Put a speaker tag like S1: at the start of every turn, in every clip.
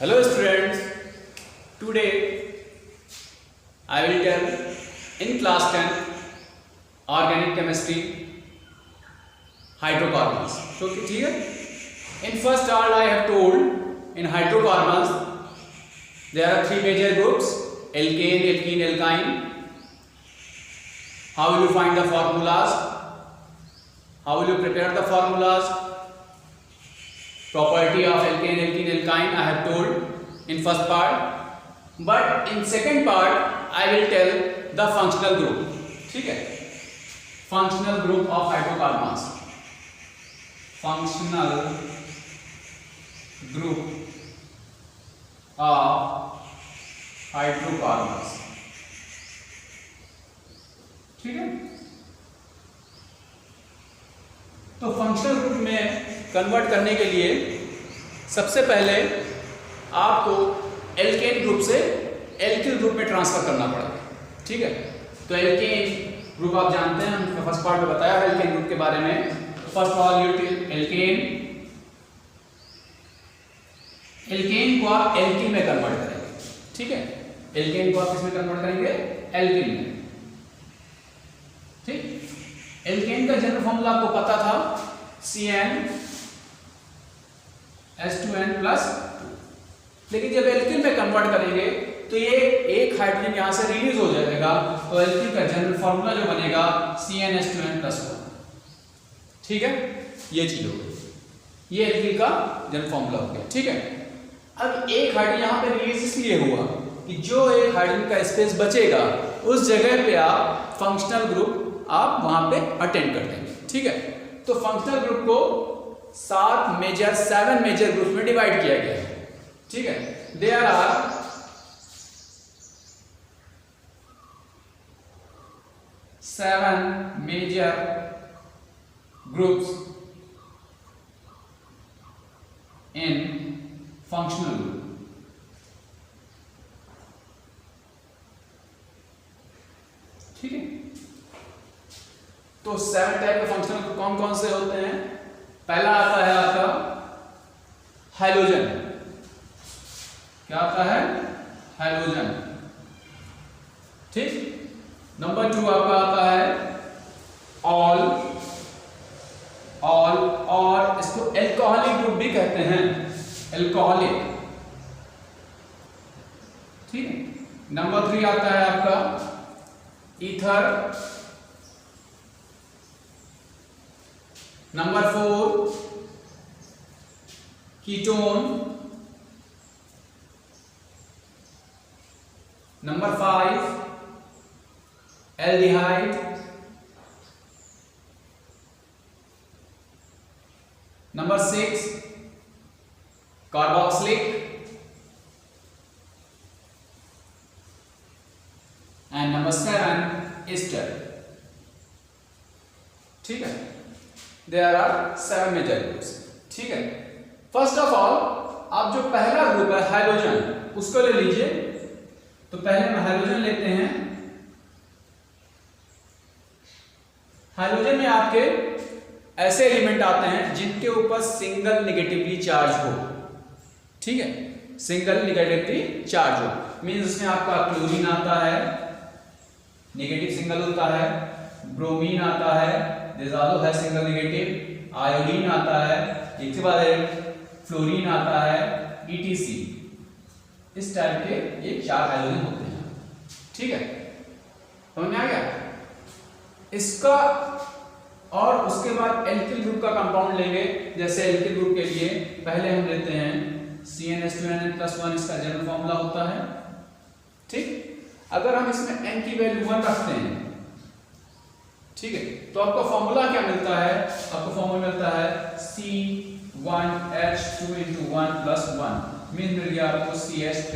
S1: Hello students, today I will tell in class 10 organic chemistry hydrocarbons. So clear? In first part I have told in hydrocarbons there are three major groups: alkane, alkene, alkyne. How will you find the formulas? How will you prepare the formulas? Property of alkane, alkene, alkyne I have told in first part, but in second part I will tell the functional group. ठीक है? Functional group of hydrocarbons. Functional group of hydrocarbons. ठीक है? तो functional group में convert करने के लिए सबसे पहले आपको एल्केन ग्रुप से एल्किल ग्रुप में ट्रांसफर करना पड़ेगा। ठीक है? तो एल्केन ग्रुप आप जानते हैं, हमने फर्स्ट पार्ट में बताया है एल्केन ग्रुप के बारे में। फर्स्ट ऑफ ऑल एल्केन को आप एल्किल में कन्वर्ट करेंगे। ठीक है? एल्केन को आप किसमें कन्वर्ट करेंगे? एल्किल में। ठीक? एल्केन का जनरल फॉर्मूला आपको पता था, CnH2n+2। लेकिन जब एल्किल में कन्वर्ट करेंगे तो ये एक हाइड्रोजन यहां से रिलीज हो जाएगा, तो एल्किल का जनरल फॉर्मूला जो बनेगा CnH2n+1। ठीक है? ये चीज हो गई, ये एल्किल का जनरल फॉर्मूला हो गया। ठीक है? अब एक हाइड्रोजन यहां पे रिलीज इसलिए हुआ कि जो एक हाइड्रोजन का स्पेस बचेगा उस जगह पे आप फंक्शनल ग्रुप आप वहां पे अटेंड कर देंगे। ठीक है? तो फंक्शनल ग्रुप को 7 मेजर ग्रुप में डिवाइड किया गया है। ठीक है? There are 7 major groups in functional group. ठीक है? तो 7 टाइप के फंक्शनल ग्रुप कौन कौन से होते हैं? पहला आता है आपका हैलोजन। क्या आता है? हैलोजन। ठीक? नंबर 2 आपका आता है ऑल, और इसको एल्कोहलिक ग्रुप भी कहते हैं, एल्कोहलिक। ठीक है? नंबर 3 आता है आपका ether. Number 4 ketone. Number 5 aldehyde. Number 6 carboxylic. And number 7 ester. ठीक है? There are 7 major groups. ठीक है? फर्स्ट ऑफ ऑल आप जो पहला ग्रुप है हाइड्रोजन, उसको ले लीजिए। तो पहले हम हाइड्रोजन लेते हैं। हाइड्रोजन में आपके ऐसे एलिमेंट आते हैं जिनके ऊपर सिंगल नेगेटिवली चार्ज हो। ठीक है? सिंगल नेगेटिवली चार्ज हो मींस इसमें आपका क्लोरीन आता है, नेगेटिव सिंगल होता है, ब्रोमीन आता है, सिंगल नेगेटिव, आयोडीन आता है, इसके बाद फ्लोरीन आता है, ETC। इस टाइप के ये 4 हाइड्रोजन होते हैं। ठीक है? समझ में आ गया इसका? और उसके बाद एल्किल ग्रुप का कंपाउंड लेंगे। जैसे एल्किल ग्रुप के लिए पहले हम लेते हैं CnH2n+1, इसका जनरल फॉर्मूला होता है। ठीक? अगर हम इसमें n की वैल्यू 1 रखते हैं, ठीक है, तो आपको फॉर्मूला क्या मिलता है? आपको फॉर्मूला मिलता है C1H2 × 1 + 1 मीन मिल गया आपको CH3।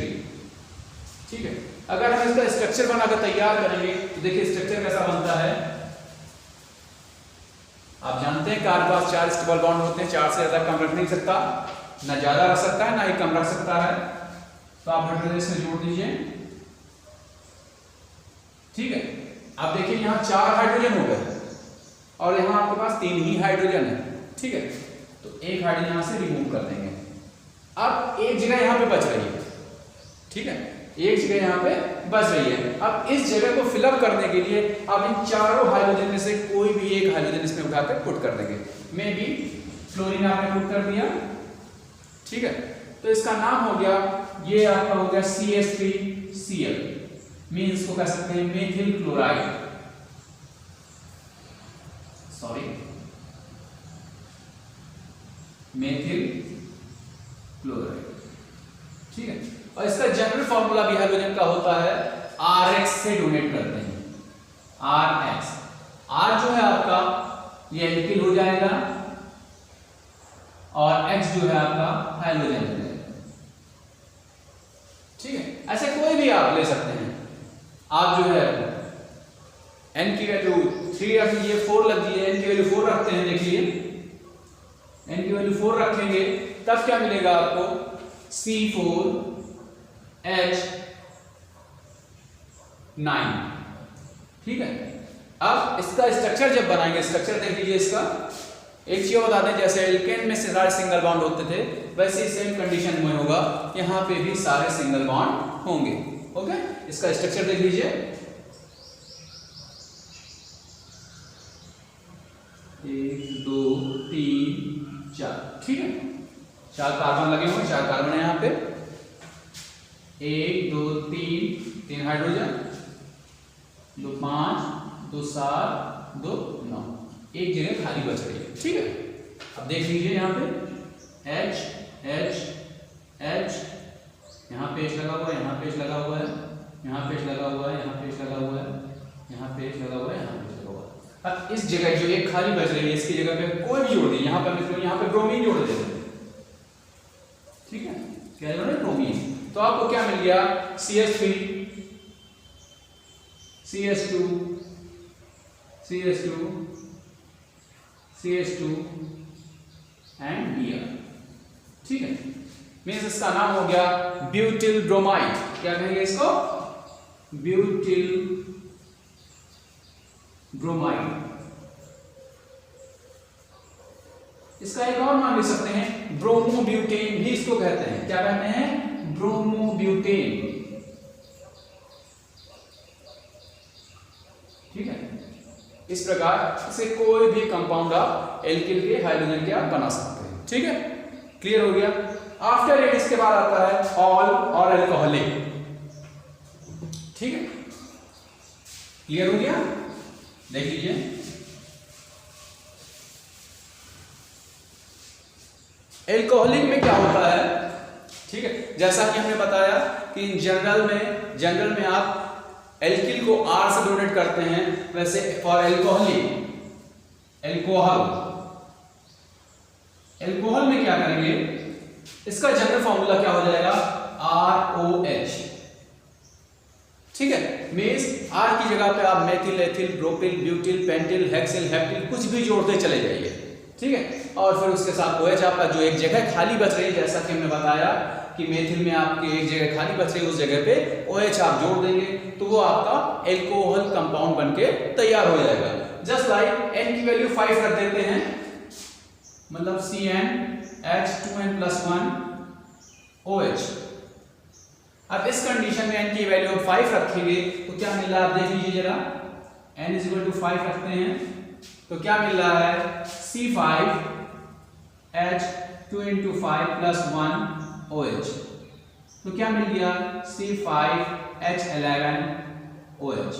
S1: ठीक है? अगर हम इसका स्ट्रक्चर बनाकर तैयार करेंगे तो देखिए स्ट्रक्चर कैसा बनता है। आप जानते हैं कार्बन पास 4 स्टेबल बॉन्ड होते हैं, 4 से ज्यादा कम रख नहीं सकता, ना ज्यादा रख सकता है ना ही कम रख सकता है। तो आप हाइड्रोजन से जोड़ दीजिए। ठीक है? आप देखिए यहां 4 हाइड्रोजन हो गए और यहां आपके पास 3 ही हाइड्रोजन है। ठीक है? तो एक हाइड्रोजन यहां से रिमूव कर देंगे। अब एक जगह यहाँ पे बच रही है, ठीक है, एक जगह यहाँ पे बच रही है। अब इस जगह को फिलअप करने के लिए अब इन चारों हाइड्रोजन में से कोई भी एक हाइड्रोजन इसमें उठाकर पुट कर देंगे। मे बी फ्लोरीन आपने पुट कर दिया, ठीक है, तो इसका नाम हो गया, ये आपका हो गया CH3Cl, मींस इसको कह सकते हैं methyl chloride, sorry methyl chloride, ठीक है। और इसका जनरल फॉर्मूला भी हाइड्रोजन का होता है RX से डोनेट करते हैं, RX, R जो है आपका ये एल्किल हो जाएगा और X जो है आपका हाइड्रोजन हो जाएगा, ठीक है। ऐसे कोई भी आप ले सकते हैं, आप जो है N की वैल्यू 3 रख लीजिए, 4 लग लीजिए, N की वैल्यू 4 रखते हैं, देखिए N की वैल्यू 4 रखेंगे तब क्या मिलेगा आपको C4H9, ठीक है। अब इसका स्ट्रक्चर जब बनाएंगे, स्ट्रक्चर देख लीजिए इसका, एक चीज बता दें, जैसे एल्केन में सारे सिंगल बॉन्ड होते थे वैसे ही सेम कंडीशन में होगा, यहाँ पे भी सारे सिंगल बॉन्ड होंगे, ओके। इसका स्ट्रक्चर देख लीजिए, 1 2 3 4, ठीक है, 4 कार्बन लगे हुए, 4 कार्बन है यहाँ पे, 1 2 3 हाइड्रोजन, 2 5 2 7 2 9, एक जगह खाली बच रही है, ठीक है। अब देख लीजिए यहाँ पे H H H, यहाँ पेज लगा हुआ है, यहाँ पेज लगा हुआ है, यहाँ पेज लगा हुआ है, यहाँ पेज लगा हुआ है, यहाँ पेज लगा हुआ है, यहाँ पेज लगा हुआ है। अब इस जगह जो एक खाली बच रही है इसकी जगह पे कोई भी जोड़ दिए, यहाँ पे मतलब यहाँ पे ब्रोमीन जोड़ देते हैं, ठीक है, क्या जोड़ रहे ब्रोमीन, तो आपको क्या मिल गया CH3 CH2 CH2 CH2 and Br, ठीक है। मीन्स इसका नाम हो गया ब्यूटिल ब्रोमाइड, क्या कहेंगे इसको, ब्यूटिल ब्रोमाइड। इसका एक और नाम लिख सकते हैं ब्रोमोब्यूटेन भी इसको कहते हैं, क्या कहते हैं, ब्रोमोब्यूटेन, ठीक है। इस प्रकार से कोई भी कंपाउंड आप एल्किल के हाइड्रोजन के आप बना सकते हैं, ठीक है, क्लियर हो गया। आफ्टर इट इसके बाद आता है ऑल और अल्कोहलिक, ठीक है, क्लियर हो गया, देख लीजिए एल्कोहलिक में क्या होता है, ठीक है, जैसा कि हमने बताया कि जनरल में आप एल्किल को R से डोनेट करते हैं, वैसे फॉर एल्कोहल में क्या करेंगे, इसका जनरल फॉर्मूला क्या हो जाएगा ROH, ठीक है। मींस R की जगह पे आप methyl, ethyl, propyl, butyl, pentyl, hexyl, heptyl कुछ भी जोड़ते चले जाइए, ठीक है, और फिर उसके साथ OH आपका जो एक जगह खाली बच रही है, जैसा कि हमने बताया कि मेथिल में आपकी एक जगह खाली बच रही है, उस जगह पे OH आप जोड़ देंगे तो वो आपका एल्कोहल कंपाउंड बनके तैयार हो जाएगा। जस्ट लाइक N की वैल्यू 5 रख देते हैं, मतलब CnH2n+1 OH। अब इस कंडीशन में N की वैल्यू 5 रखेंगे तो क्या मिल रहा है, आप देख लीजिए जरा, N = 5 रखते हैं तो क्या मिल रहा है C5H2n+5+1 OH, तो क्या मिल गया C5H11 OH।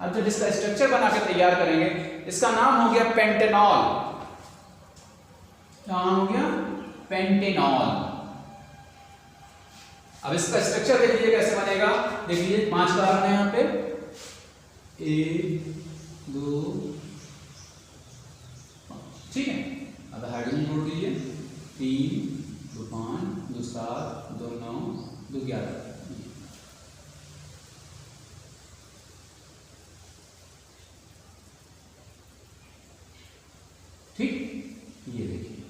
S1: अब जब इसका स्ट्रक्चर बना के तैयार करेंगे, इसका नाम हो गया पेंटेनॉल, क्या नाम हो गया, पेंटेनॉल। अब इसका स्ट्रक्चर देख लीजिए कैसे बनेगा, देख लीजिए 5 कार्बन है यहाँ पे, 1 2 5, ठीक है। अब हाइड्रोजन जोड़ दीजिए, 3 2 5 2 7 2 9 2 11, ठीक, ये देखिए,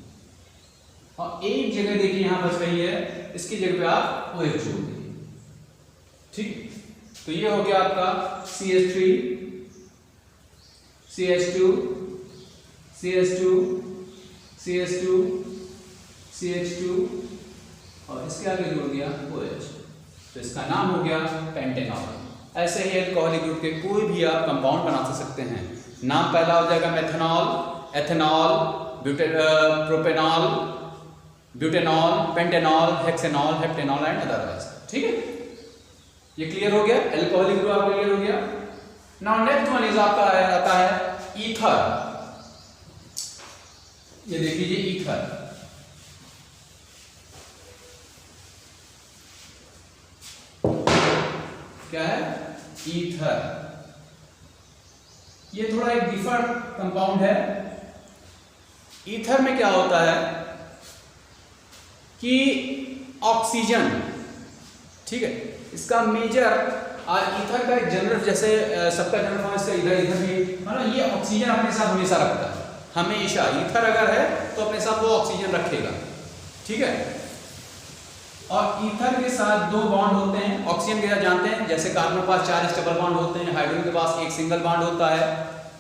S1: और एक जगह देखिए यहां बच रही है, इसकी जगह पे आप OH जोड़ दीजिए, ठीक। तो ये हो गया आपका CH3 CH2 CH2 CH2 CH2 और इसके आगे जुड़ गया OH, तो इसका नाम हो गया पेंटेनॉल। ऐसे ही अल्कोहलिक ग्रुप के कोई भी आप कंपाउंड बना सकते हैं। नाम पहला हो जाएगा methanol, ethanol, propanol, butanol, pentanol, hexanol, heptanol and otherwise. ठीक है, ये क्लियर हो गया, अल्कोहलिक ग्रुप आपका क्लियर हो गया। नाउ नेक्स्ट वन इज आपका आता है ईथर। ये देख लीजिए ईथर, क्या है ईथर। ये थोड़ा एक डिफरेंट कंपाउंड है। ईथर में क्या होता है कि ऑक्सीजन, ठीक है, इसका मेजर ईथर का एक जनरल, जैसे सबका जनरल फॉर्म इसका इधर भी मतलब ये ऑक्सीजन अपने साथ हमेशा रखता है, हमेशा। ईथर अगर है तो अपने साथ वो ऑक्सीजन रखेगा, ठीक है। और ईथर के साथ दो बॉन्ड होते हैं, ऑक्सीजन के साथ जानते हैं, जैसे कार्बन के पास 4 डबल बॉन्ड होते हैं, हाइड्रोजन के पास एक सिंगल बॉन्ड होता है,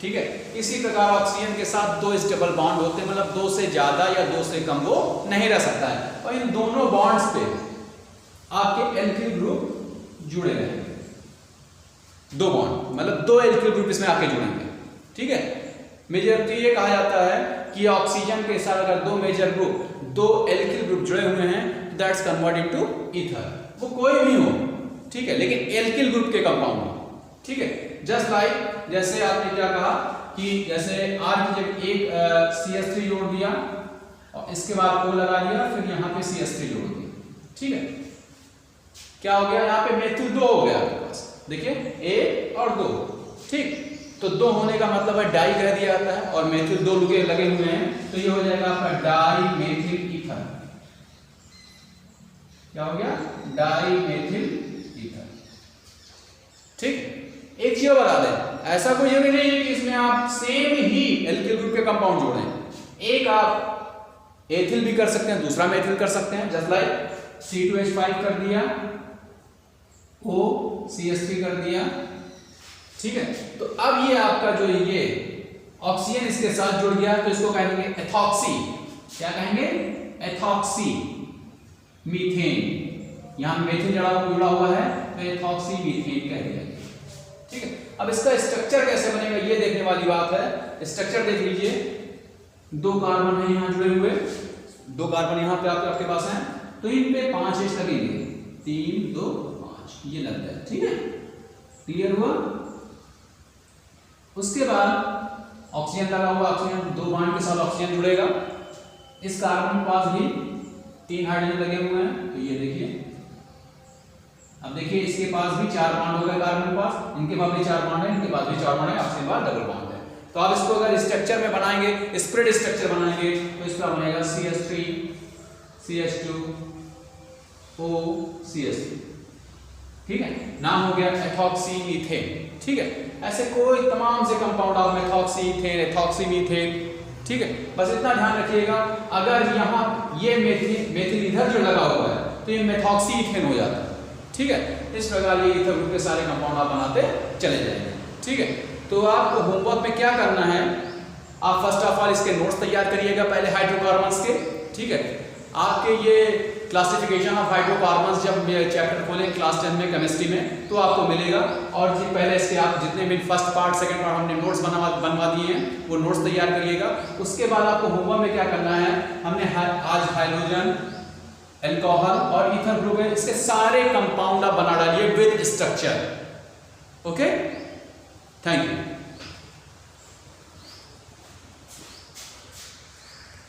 S1: ठीक है। इसी प्रकार ऑक्सीजन के साथ 2 डबल बॉन्ड होते हैं, मतलब 2 से ज्यादा या 2 से कम वो नहीं रह सकता है। और इन दोनों बॉन्ड्स पे आपके एल्किल ग्रुप जुड़े रहेंगे, 2 बॉन्ड मतलब 2 एल्किल ग्रुप इसमें आके जुड़ेंगे, ठीक है। मेजर तो ये कहा जाता है कि ऑक्सीजन के साथ अगर 2 मेजर ग्रुप, 2 एल्किल ग्रुप जुड़े हुए हैं, दैट्स कन्वर्टेड टू ईथर। वो कोई भी हो, ठीक है, लेकिन एल्किल ग्रुप के कंपाउंड हो, ठीक है। जस्ट लाइक जैसे आपने क्या कहा कि जैसे R की जगह एक CH3 जोड़ दिया और इसके बाद O लगा दिया, फिर यहाँ पे CH3 जोड़ दिया, ठीक है। क्या हो गया, यहाँ पे मेथिल 2 हो गया आपके पास, देखिए A और 2, ठीक। तो 2 होने का मतलब है डाई कह दिया जाता है, और मेथिल 2 लगे हुए हैं, तो ये हो जाएगा आपका डाई मेथिल ईथर। क्या हो गया, डाई मेथिल ईथर, ठीक। एक चीज बता दें, ऐसा कोई जरूरी नहीं है कि इसमें आप सेम ही एल्किल ग्रुप के कंपाउंड जोड़ें। एक आप एथिल भी कर सकते हैं, दूसरा मेथिल कर सकते हैं, जस्ट लाइक C2H5 कर दिया, OCH3 कर दिया, ठीक है। तो अब ये आपका जो ये ऑक्सीजन इसके साथ जुड़ गया, तो इसको कहेंगे एथॉक्सी। क्या कहेंगे, एथॉक्सी मीथेन। यहां मेथिल जुड़ा हुआ है, तो एथॉक्सी मीथेन कह दिया, ठीक है। अब इसका स्ट्रक्चर कैसे बनेगा ये देखने वाली बात है। स्ट्रक्चर देख लीजिए, 2 कार्बन है यहां जुड़े हुए, 2 कार्बन यहां पे आपके पास हैं, तो इन पे 5 H लगेंगे, 3 2 5 ये लग गया, ठीक है। क्लियर हुआ। उसके बाद ऑक्सीजन लगा हुआ, ऑक्सीजन 2 बॉन्ड के साथ ऑक्सीजन जुड़ेगा। इस कार्बन के पास भी 3 हाइड्रोजन लगे हुए हैं, तो ये देखिए, अब देखिए इसके पास भी 4 बॉन्ड हो गए कार्बन के पास, इनके पास भी 4 बॉन्ड है, इनके पास भी 4 बॉन्ड है, ऑक्सीजन के पास डबल बॉन्ड है। तो आप इसको अगर स्ट्रक्चर में बनाएंगे, स्प्रेड स्ट्रक्चर बनाएंगे, तो इसका बनेगा CH3 CH2 OCH3, ठीक है। नाम हो गया एथॉक्सी मीथेन, ठीक है। ऐसे कोई तमाम से कंपाउंड आप मेथॉक्सी ईथेन, एथॉक्सी मीथेन, ठीक है। बस इतना ध्यान रखिएगा, अगर यहाँ ये मेथिल इधर जो लगा हुआ है, तो ये मेथॉक्सी ईथेन हो जाता है, ठीक है। इस प्रकार ये ईथर ग्रुप के सारे कंपाउंड आप बनाते चले जाएंगे, ठीक है। तो आपको होमवर्क में क्या करना है, आप फर्स्ट ऑफ ऑल इसके नोट्स तैयार करिएगा पहले हाइड्रोकार्बन्स के, ठीक है। आपके ये क्लासिफिकेशन ऑफ हाइड्रोकार्बन्स जब चैप्टर खोलें क्लास 10 में केमिस्ट्री में, तो आपको मिलेगा। और जी पहले इसके आप जितने भी फर्स्ट पार्ट सेकंड पार्ट हमने नोट्स बनवा दिए हैं, वो नोट्स तैयार करिएगा। उसके बाद आपको होमवर्क में क्या करना है, हमने आज हाइड्रोजन, अल्कोहल और ईथर ग्रुप है, इसके सारे कंपाउंड आप बना डालिए with structure, okay. Thank you.